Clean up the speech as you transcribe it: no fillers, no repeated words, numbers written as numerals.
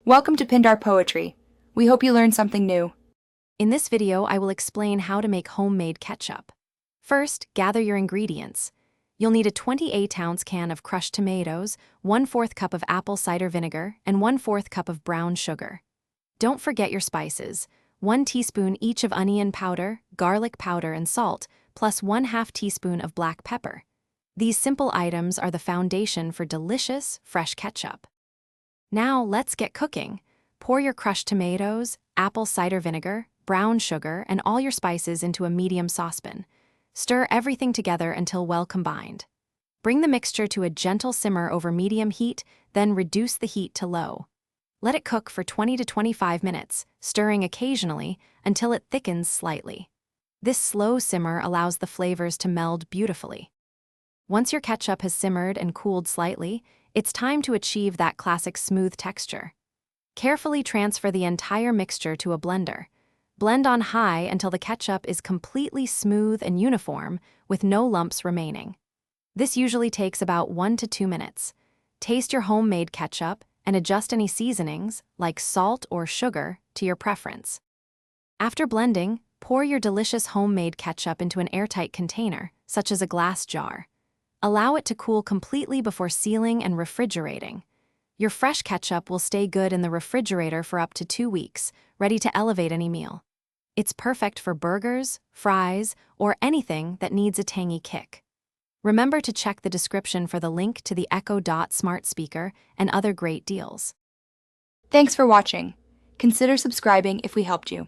Welcome to Pindar Poetry. We hope you learned something new. In this video, I will explain how to make homemade ketchup. First, gather your ingredients. You'll need a 28-ounce can of crushed tomatoes, 1/4 cup of apple cider vinegar, and 1/4 cup of brown sugar. Don't forget your spices: 1 teaspoon each of onion powder, garlic powder, and salt, plus 1/2 teaspoon of black pepper. These simple items are the foundation for delicious, fresh ketchup. Now let's get cooking. Pour your crushed tomatoes, apple cider vinegar, brown sugar, and all your spices into a medium saucepan. Stir everything together until well combined. Bring the mixture to a gentle simmer over medium heat, then reduce the heat to low. Let it cook for 20 to 25 minutes, stirring occasionally until it thickens slightly. This slow simmer allows the flavors to meld beautifully. Once your ketchup has simmered and cooled slightly, it's time to achieve that classic smooth texture. Carefully transfer the entire mixture to a blender. Blend on high until the ketchup is completely smooth and uniform, with no lumps remaining. This usually takes about 1 to 2 minutes. Taste your homemade ketchup and adjust any seasonings, like salt or sugar, to your preference. After blending, pour your delicious homemade ketchup into an airtight container, such as a glass jar. Allow it to cool completely before sealing and refrigerating. Your fresh ketchup will stay good in the refrigerator for up to 2 weeks, ready to elevate any meal. It's perfect for burgers, fries, or anything that needs a tangy kick. Remember to check the description for the link to the Echo Dot smart speaker and other great deals. Thanks for watching. Consider subscribing if we helped you.